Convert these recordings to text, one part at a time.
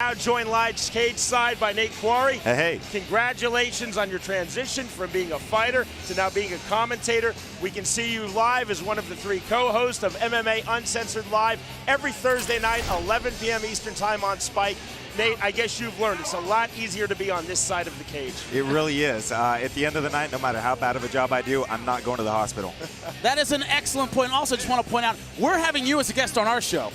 Now joined live cage side by Nate Quarry. Hey. Congratulations on your transition from being a fighter to now being a commentator. We can see you live as one of the 3 co-hosts of MMA Uncensored Live every Thursday night, 11 p.m. Eastern Time on Spike. Nate, I guess you've learned it's a lot easier to be on this side of the cage. It really is. At the end of the night, no matter how bad of a job I do, I'm not going to the hospital. That is an excellent point. Also, just want to point out, we're having you as a guest on our show.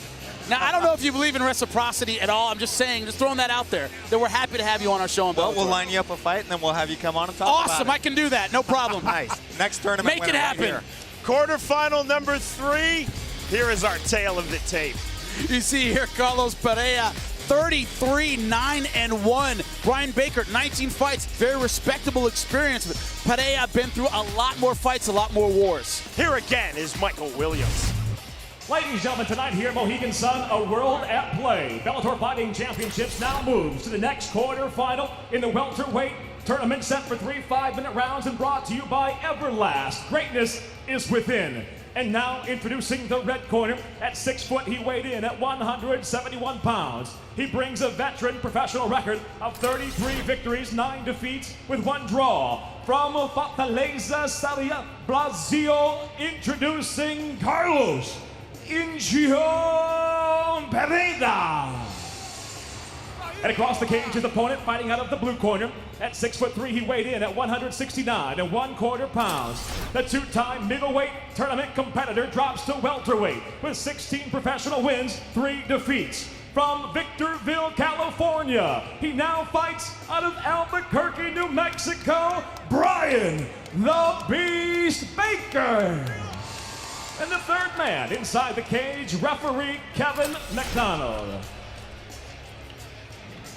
Now, I don't know if you believe in reciprocity at all. I'm just saying, just throwing that out there, that we're happy to have you on our show on Bellator. Well, we'll line you up a fight, and then we'll have you come on and talk awesome, about it. I can do that. No problem. Nice. Next tournament Make it happen. Right Quarterfinal number 3. Here is our tale of the tape. You see here, Carlos Pereira, 33-9-1. Brian Baker, 19 fights, very respectable experience. But Pereira been through a lot more fights, a lot more wars. Here again is Michael Williams. Ladies and gentlemen, tonight here at Mohegan Sun, a world at play. Bellator Fighting Championships now moves to the next quarterfinal in the welterweight tournament, set for 3 5-minute rounds and brought to you by Everlast. Greatness is within. And now introducing the red corner. At 6 foot, he weighed in at 171 pounds. He brings a veteran professional record of 33 victories, 9 defeats with 1 draw. From Fortaleza, Ceará, Brazil, introducing Carlos Pereira. And across the cage, his opponent fighting out of the blue corner. At 6'3", he weighed in at 169 1/4 pounds. The 2-time middleweight tournament competitor drops to welterweight with 16 professional wins, 3 defeats. From Victorville, California, he now fights out of Albuquerque, New Mexico, BRYAN the Beast Baker. And the third man inside the cage, referee Kevin McDonald.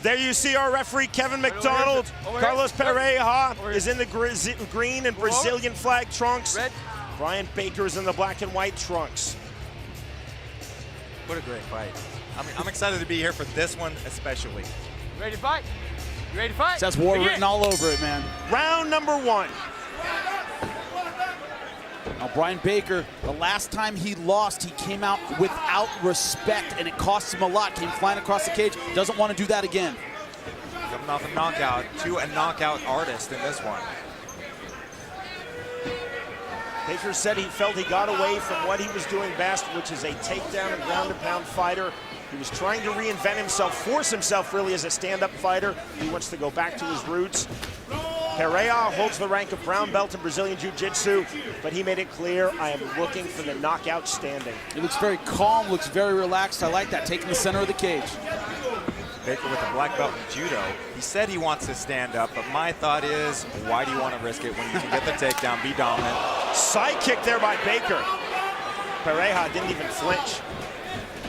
There you see our referee, Kevin McDonald. Carlos Pereira is in the green and Brazilian flag trunks. Brian Baker is in the black and white trunks. What a great fight. I'm excited to be here for this one especially. You ready to fight? You ready to fight? It says war written all over it, man. Round number 1. Now, Brian Baker, the last time he lost, he came out without respect, and it cost him a lot. Came flying across the cage, doesn't want to do that again. Coming off a knockout to a knockout artist in this one. Baker said he felt he got away from what he was doing best, which is a takedown and ground and pound fighter. He was trying to reinvent himself, force himself really as a stand-up fighter. He wants to go back to his roots. Pereira holds the rank of brown belt in Brazilian Jiu-Jitsu, but he made it clear, I am looking for the knockout standing. He looks very calm, looks very relaxed. I like that, taking the center of the cage. Baker with a black belt in judo. He said he wants to stand up, but my thought is, why do you want to risk it when you can get the takedown, be dominant? Side kick there by Baker. Pereira didn't even flinch.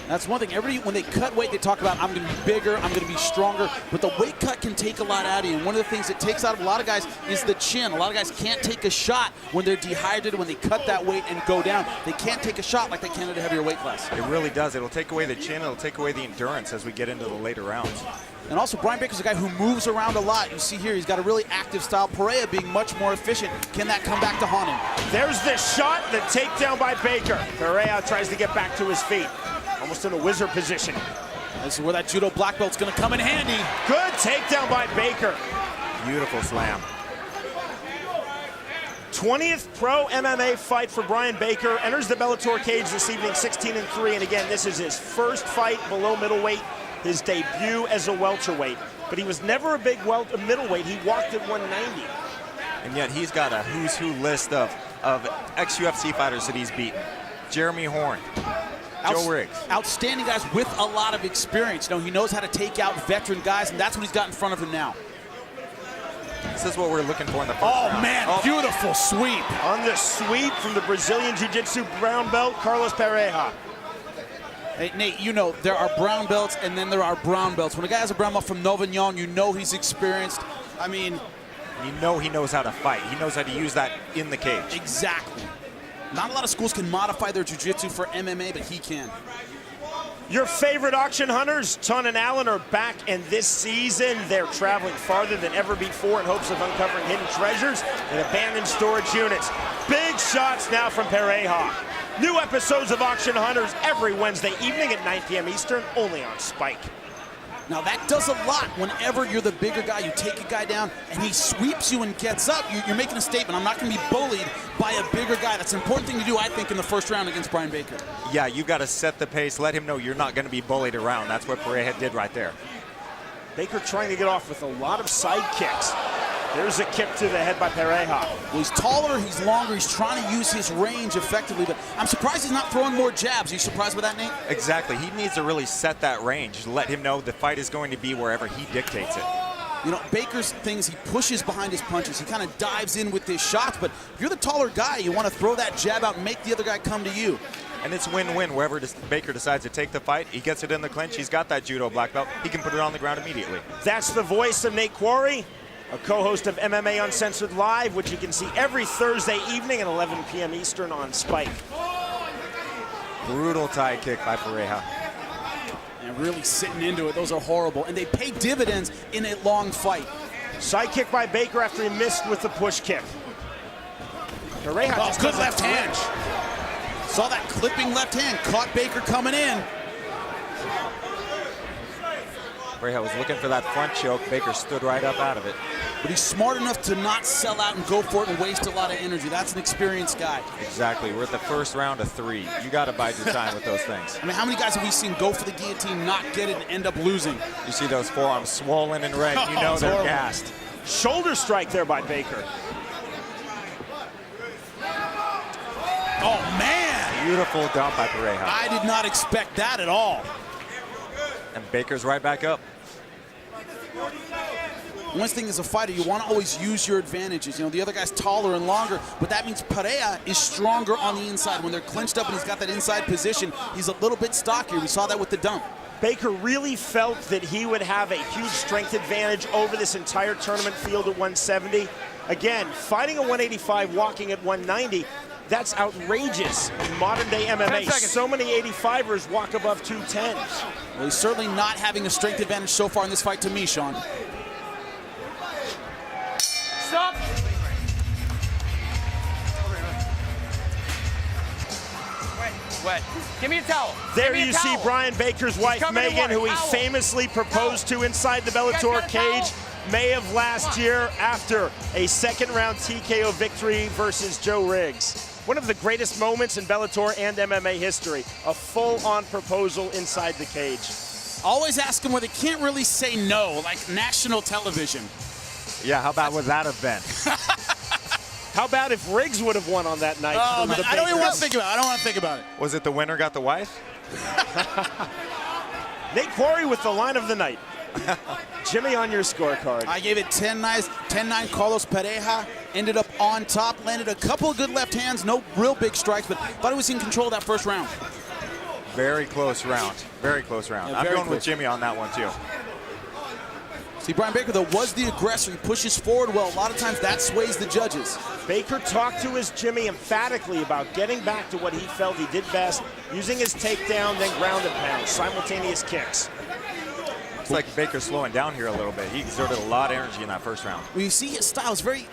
That's one thing. Everybody, when they cut weight, they talk about, I'm going to be bigger, I'm going to be stronger, but the weight cut can take a lot out of you. And one of the things it takes out of a lot of guys is the chin. A lot of guys can't take a shot when they're dehydrated, when they cut that weight and go down. They can't take a shot like they can at a heavier weight class. It really does. It'll take away the chin, it'll take away the endurance as we get into the later rounds. And also, Brian Baker's a guy who moves around a lot. You see here, he's got a really active style. Pereira being much more efficient. Can that come back to haunt him? There's the shot, the takedown by Baker. Pereira tries to get back to his feet. Almost in a wizard position. This is where that judo black belt's gonna come in handy. Good takedown by Baker. Beautiful slam. 20th pro MMA fight for Brian Baker. Enters the Bellator cage this evening, 16-3. And again, this is his first fight below middleweight, his debut as a welterweight. But he was never a big middleweight. He walked at 190. And yet he's got a who's who list of ex-UFC fighters that he's beaten. Jeremy Horn. Joe Riggs. Outstanding guys with a lot of experience. You know, he knows how to take out veteran guys, and that's what he's got in front of him now. This is what we're looking for in the first round. Oh, man, beautiful sweep. On the sweep from the Brazilian Jiu-Jitsu brown belt, Carlos Pereira. Hey, Nate, you know, there are brown belts and then there are brown belts. When a guy has a brown belt from Novignon, you know he's experienced. I mean... You know he knows how to fight. He knows how to use that in the cage. Exactly. Not a lot of schools can modify their jiu-jitsu for MMA, but he can. Your favorite auction hunters, Ton and Allen, are back, and this season they're traveling farther than ever before in hopes of uncovering hidden treasures and abandoned storage units. Big shots now from Pereira. New episodes of Auction Hunters every Wednesday evening at 9 p.m. Eastern, only on Spike. Now that does a lot whenever you're the bigger guy. You take a guy down and he sweeps you and gets up. You're making a statement. I'm not going to be bullied by a bigger guy. That's an important thing to do, I think, in the first round against Bryan Baker. Yeah, you got to set the pace. Let him know you're not going to be bullied around. That's what Pereira did right there. Baker trying to get off with a lot of side kicks. There's a kick to the head by Pereira. Well, he's taller, he's longer, he's trying to use his range effectively, but I'm surprised he's not throwing more jabs. Are you surprised with that, Nate? Exactly. He needs to really set that range. Let him know the fight is going to be wherever he dictates it. You know, Baker's thing is he pushes behind his punches. He kind of dives in with his shots, but if you're the taller guy, you want to throw that jab out and make the other guy come to you. And it's win-win. Wherever Baker decides to take the fight, he gets it in the clinch. He's got that judo black belt. He can put it on the ground immediately. That's the voice of Nate Quarry, a co-host of MMA Uncensored Live, which you can see every Thursday evening at 11 p.m. Eastern on Spike. Brutal tie kick by Pereira. And really sitting into it. Those are horrible. And they pay dividends in a long fight. Side kick by Baker after he missed with the push kick. Pereira just good left hand. Saw that clipping left hand. Caught Baker coming in. Pereira was looking for that front choke. Baker stood right up out of it. But he's smart enough to not sell out and go for it and waste a lot of energy. That's an experienced guy. Exactly. We're at the first round of 3. You got to bide your time with those things. I mean, how many guys have we seen go for the guillotine, not get it, and end up losing? You see those forearms swollen and red. You know they're gassed. Shoulder strike there by Baker. Oh, man. Beautiful dump by Pereira. I did not expect that at all. And Baker's right back up. One thing as a fighter, you want to always use your advantages. You know, the other guy's taller and longer, but that means Pereira is stronger on the inside. When they're clinched up and he's got that inside position, he's a little bit stockier. We saw that with the dump. Baker really felt that he would have a huge strength advantage over this entire tournament field at 170. Again, fighting at 185, walking at 190, that's outrageous in modern day MMA. So many 85ers walk above 210. Well, he's certainly not having a strength advantage so far in this fight to me, Sean. Stop. Wet. Give me a towel. There you see Bryan Baker's wife, Megan, who he famously proposed to inside the Bellator cage May of last year after a second-round TKO victory versus Joe Riggs. One of the greatest moments in Bellator and MMA history, a full-on proposal inside the cage. Always ask them where they can't really say no, like national television. Yeah, how bad would that have been? How about if Riggs would have won on that night? Oh, man, I don't even want to think about it. I don't want to think about it. Was it the winner got the wife? Nate Quarry with the line of the night. Jimmy, on your scorecard. I gave it 10-9. Carlos Pereira ended up on top, landed a couple of good left hands, no real big strikes, but thought he was in control of that first round. Very close round. Very close round. Yeah, I'm going close with Jimmy on that one, too. See, Bryan Baker, though, was the aggressor. He pushes forward well. A lot of times that sways the judges. Baker talked to his Jimmy emphatically about getting back to what he felt he did best, using his takedown, then ground and pound, simultaneous kicks. It's like Baker's slowing down here a little bit. He exerted a lot of energy in that first round. Well, you see his style is very,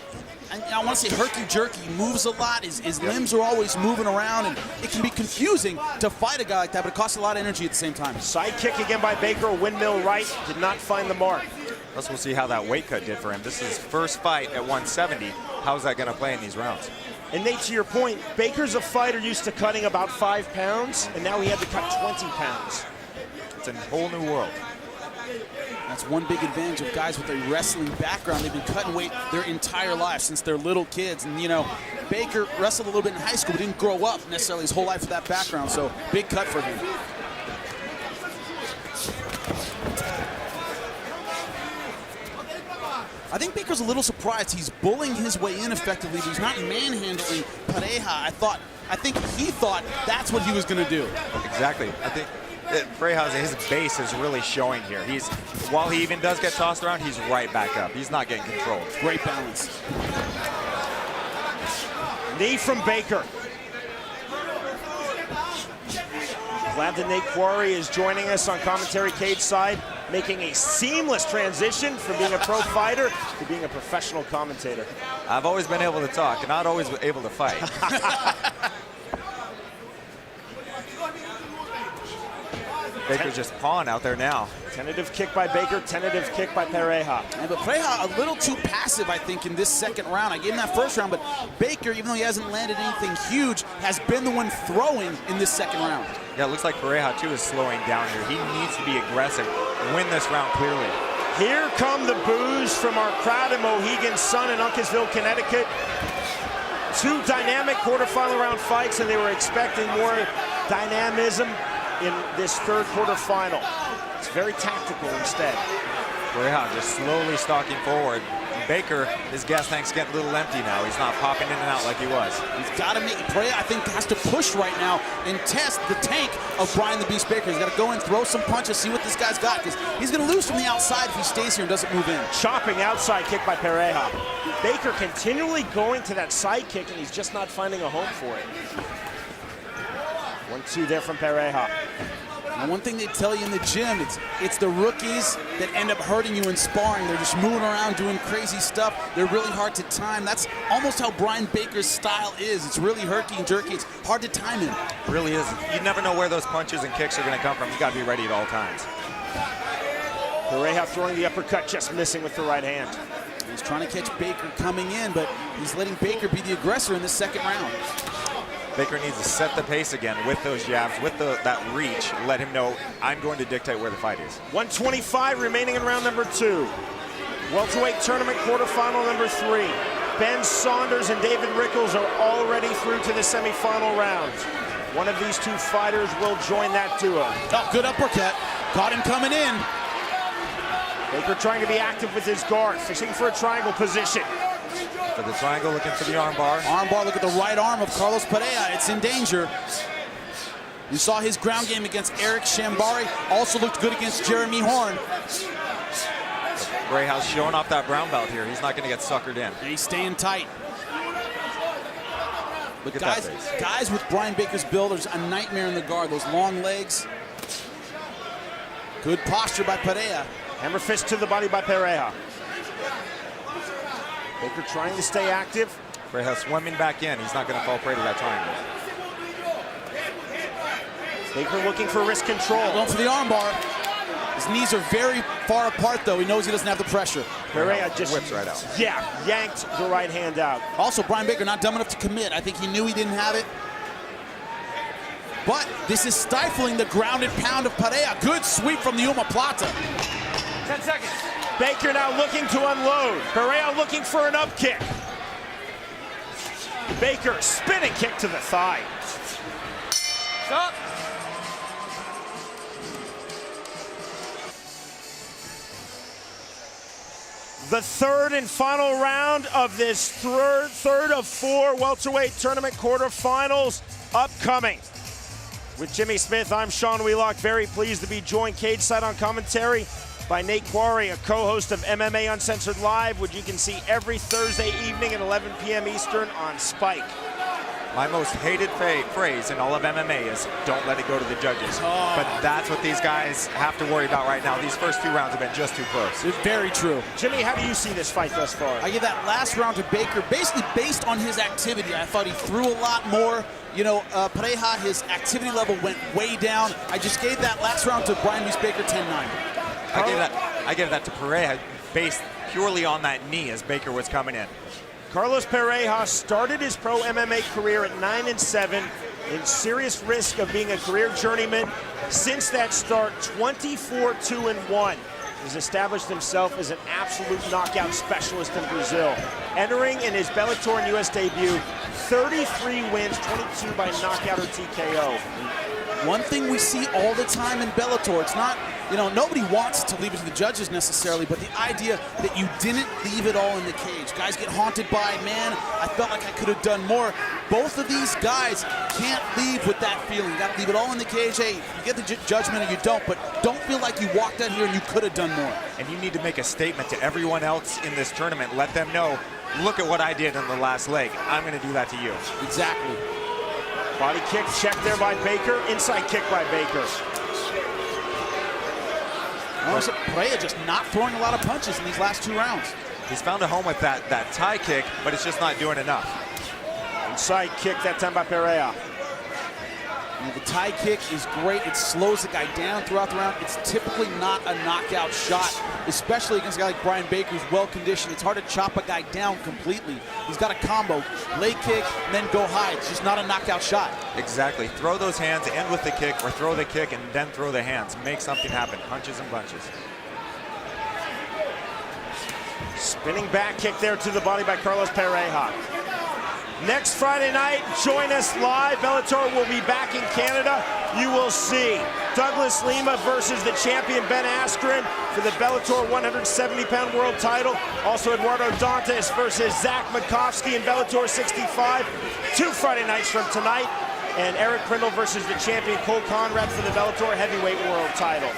I want to say herky-jerky. He moves a lot. His limbs are always moving around, and it can be confusing to fight a guy like that, but it costs a lot of energy at the same time. Side kick again by Baker, a windmill right, did not find the mark. Plus, we'll see how that weight cut did for him. This is his first fight at 170. How's that going to play in these rounds? And Nate, to your point, Baker's a fighter used to cutting about 5 pounds, and now he had to cut 20 pounds. It's a whole new world. That's one big advantage of guys with a wrestling background. They've been cutting weight their entire life since they're little kids. And, you know, Baker wrestled a little bit in high school, but didn't grow up necessarily his whole life with that background. So, big cut for him. I think Baker's a little surprised. He's bullying his way in effectively, but he's not manhandling Pereira. I think he thought that's what he was going to do. Exactly. I think Pereira, his base is really showing here. While he even does get tossed around, he's right back up. He's not getting controlled. Great balance. Knee from Baker. Glad that Nate Quarry is joining us on commentary cage side, making a seamless transition from being a pro fighter to being a professional commentator. I've always been able to talk, not always able to fight. Tentative kick by Baker, tentative kick by Pereira. Yeah, but Pereira a little too passive, I think, in this second round. I gave him that first round, but Baker, even though he hasn't landed anything huge, has been the one throwing in this second round. Yeah, it looks like Pereira, too, is slowing down here. He needs to be aggressive, win this round clearly. Here come the boos from our crowd in Mohegan Sun in Uncasville, Connecticut. Two dynamic quarterfinal round fights, and they were expecting more dynamism in this third quarterfinal. It's very tactical instead. Pereira just slowly stalking forward. Baker, his gas tank's getting a little empty now. He's not popping in and out like he was. He's got to make, Pereira, I think, has to push right now and test the tank of Bryan the Beast Baker. He's got to go in, throw some punches, see what this guy's got, because he's going to lose from the outside if he stays here and doesn't move in. Chopping outside kick by Pereira. Baker continually going to that side kick, and he's just not finding a home for it. 1-2 there from Pereira. And one thing they tell you in the gym, it's the rookies that end up hurting you in sparring. They're just moving around doing crazy stuff. They're really hard to time. That's almost how Bryan Baker's style is. It's really herky and jerky. It's hard to time him. It really is. You never know where those punches and kicks are going to come from. You got to be ready at all times. Pereira throwing the uppercut, just missing with the right hand. He's trying to catch Baker coming in, but he's letting Baker be the aggressor in the second round. Baker needs to set the pace again with those jabs, with that reach. Let him know, I'm going to dictate where the fight is. 125 remaining in round number 2. Welterweight tournament quarterfinal number 3. Ben Saunders and David Rickles are already through to the semifinal round. One of these two fighters will join that duo. Oh, good uppercut. Caught him coming in. Baker trying to be active with his guard, fishing for a triangle position. For the triangle, looking for the armbar. Armbar, look at the right arm of Carlos Pereira. It's in danger. You saw his ground game against Eric Shambari. Also looked good against Jeremy Horn. Pereira's showing off that brown belt here. He's not going to get suckered in. And he's staying tight. Look at Guys, that face. guys with Bryan Baker's build, there's a nightmare in the guard. Those long legs. Good posture by Pereira. Hammer fist to the body by Pereira. Baker trying to stay active. Pereira swimming back in. He's not going to fall prey to that triangle. Baker looking for wrist control. Going for the armbar. His knees are very far apart, though. He knows he doesn't have the pressure. Pereira just whips right out. Yeah, yanked the right hand out. Also, Bryan Baker not dumb enough to commit. I think he knew he didn't have it. But this is stifling the ground and pound of Pereira. Good sweep from the omoplata. 10 seconds. Baker now looking to unload. Pereira looking for an up kick. Baker spinning kick to the thigh. Stop. The third and final round of this third of 4 welterweight tournament quarterfinals upcoming. With Jimmy Smith, I'm Sean Wheelock. Very pleased to be joined cage side on commentary by Nate Quarry, a co-host of MMA Uncensored Live, which you can see every Thursday evening at 11 p.m. Eastern on Spike. My most hated phrase in all of MMA is, don't let it go to the judges. Oh. But that's what these guys have to worry about right now. These first 2 rounds have been just too close. It's very true. Jimmy, how do you see this fight thus far? I give that last round to Baker, basically based on his activity. I thought he threw a lot more. You know, Pereira, his activity level went way down. I just gave that last round to Bryan Beast Baker 10-9. I gave that to Pereira based purely on that knee as Baker was coming in. Carlos Pereira started his pro MMA career at 9-7, in serious risk of being a career journeyman. Since that start, 24-2-1. He's established himself as an absolute knockout specialist in Brazil. Entering in his Bellator and US debut, 33 wins, 22 by knockout or TKO. One thing we see all the time in Bellator, it's not, you know, nobody wants to leave it to the judges necessarily, but the idea that you didn't leave it all in the cage. Guys get haunted by, man, I felt like I could have done more. Both of these guys can't leave with that feeling. You got to leave it all in the cage. Hey, you get the judgment or you don't, but don't feel like you walked out here and you could have done more. And you need to make a statement to everyone else in this tournament. Let them know, look at what I did in the last leg. I'm going to do that to you. Exactly. Body kick checked there by Baker. Inside kick by Baker. Pereira just not throwing a lot of punches in these last 2 rounds. He's found a home with that tie kick, but it's just not doing enough. Inside kick that time by Pereira. The tie kick is great. It slows the guy down throughout the round. It's typically not a knockout shot, especially against a guy like Bryan Baker who's well conditioned. It's hard to chop a guy down completely. He's got a combo, leg kick, and then go high. It's just not a knockout shot. Exactly. Throw those hands, end with the kick, or throw the kick and then throw the hands. Make something happen. Punches and bunches. Spinning back kick there to the body by Carlos Pereira. Next Friday night, join us live. Bellator will be back in Canada. You will see Douglas Lima versus the champion Ben Askren for the Bellator 170-pound world title. Also Eduardo Dantas versus Zach Makovsky in Bellator 65. 2 Friday nights from tonight. And Eric Prindle versus the champion Cole Conrad for the Bellator heavyweight world title.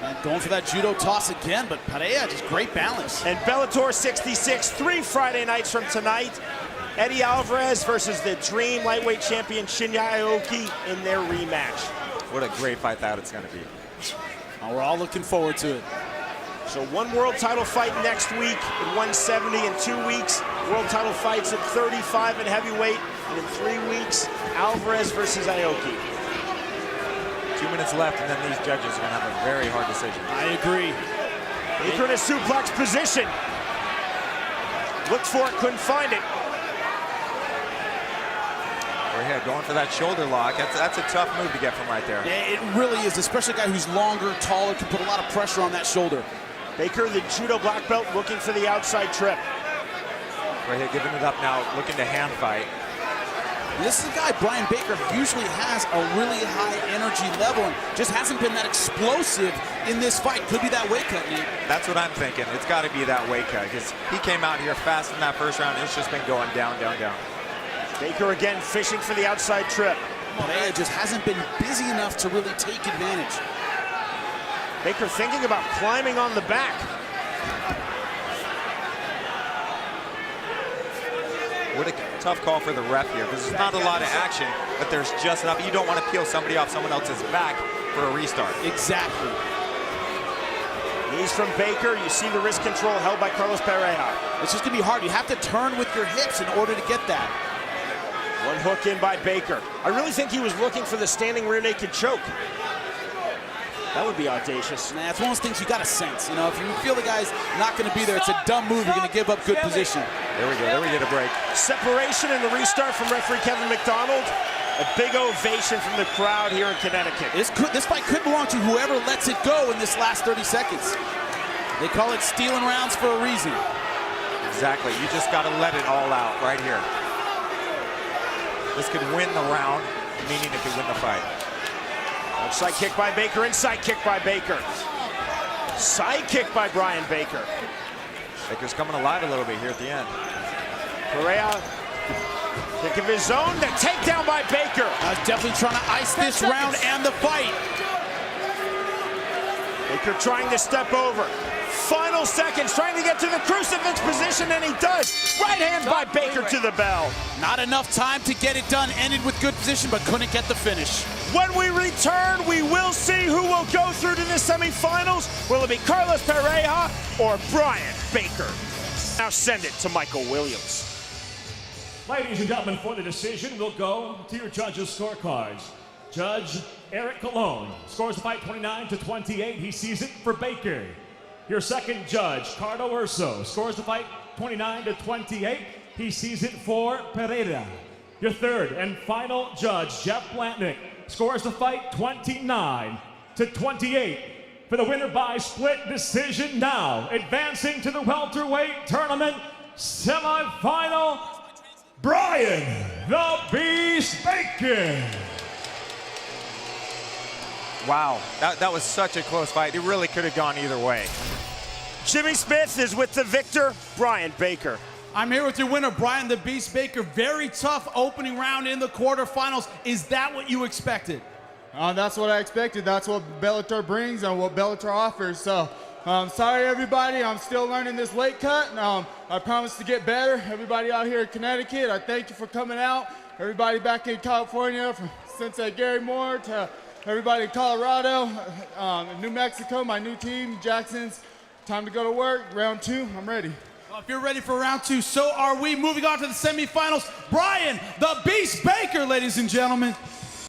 And going for that judo toss again, but Pereira, just great balance. And Bellator 66, 3 Friday nights from tonight. Eddie Alvarez versus the Dream lightweight champion Shinya Aoki in their rematch. What a great fight that it's going to be. We're all looking forward to it. So 1 world title fight next week at 170 in 2 weeks. World title fights at 35 in heavyweight. And in 3 weeks, Alvarez versus Aoki. 2 minutes left, and then these judges are going to have a very hard decision. I agree. Baker in a suplex position. Looked for it, couldn't find it. Overhead, going for that shoulder lock. That's a tough move to get from right there. Yeah, it really is, especially a guy who's longer, taller, can put a lot of pressure on that shoulder. Baker, the judo black belt, looking for the outside trip. Right here, giving it up now, looking to hand fight. This is a guy, Bryan Baker, usually has a really high energy level and just hasn't been that explosive in this fight. Could be that weight cut, Nate. That's what I'm thinking. It's got to be that weight cut because he came out here fast in that first round. It's just been going down, down, down. Baker again fishing for the outside trip. Pereira just hasn't been busy enough to really take advantage. Baker thinking about climbing on the back. What a tough call for the ref here because there's not a lot of action, but there's just enough. You don't want to peel somebody off someone else's back for a restart. Exactly. Knees from Baker. You see the wrist control held by Carlos Pereira. It's just going to be hard. You have to turn with your hips in order to get that. One hook in by Baker. I really think he was looking for the standing rear naked choke. That would be audacious. Nah, it's one of those things you got to sense. You know, if you feel the guy's not going to be there, it's a dumb move. You're going to give up good position. There we go. There we get a break. Separation in the restart from referee Kevin McDonald. A big ovation from the crowd here in Connecticut. This fight could belong to whoever lets it go in this last 30 seconds. They call it stealing rounds for a reason. Exactly. You just got to let it all out right here. This could win the round, meaning it could win the fight. Outside kick by Baker, inside kick by Baker. Side kick by Bryan Baker. Baker's coming alive a little bit here at the end. Pereira, kick of his own, the takedown by Baker. Definitely trying to ice this round and the fight. Baker trying to step over. Final seconds, trying to get to the crucifix position, and he does. Right hand by Baker to the bell. Not enough time to get it done. Ended with good position, but couldn't get the finish. When we return, we will see who will go through to the semifinals. Will it be Carlos Pereira or Bryan Baker? Now send it to Michael Williams. Ladies and gentlemen, for the decision, we'll go to your judges' scorecards. Judge Eric Colon scores the fight 29-28. He sees it for Baker. Your second judge, Carlo Urso, scores the fight 29-28. He sees it for Pereira. Your third and final judge, Jeff Blantnick, scores the fight 29-28. For the winner by split decision now, advancing to the welterweight tournament semifinal, Bryan the Beast Baker. Wow, that was such a close fight. It really could have gone either way. Jimmy Smith is with the victor, Bryan Baker. I'm here with your winner, Bryan the Beast Baker. Very tough opening round in the quarterfinals. Is that what you expected? That's what I expected. That's what Bellator brings and what Bellator offers. So, sorry everybody, I'm still learning this weight cut. I promise to get better. Everybody out here in Connecticut, I thank you for coming out. Everybody back in California, from Sensei Gary Moore to everybody in Colorado, New Mexico, my new team, Jackson's. Time to go to work. Round 2, I'm ready. Well, if you're ready for round 2, so are we. Moving on to the semifinals, Bryan the Beast Baker, ladies and gentlemen.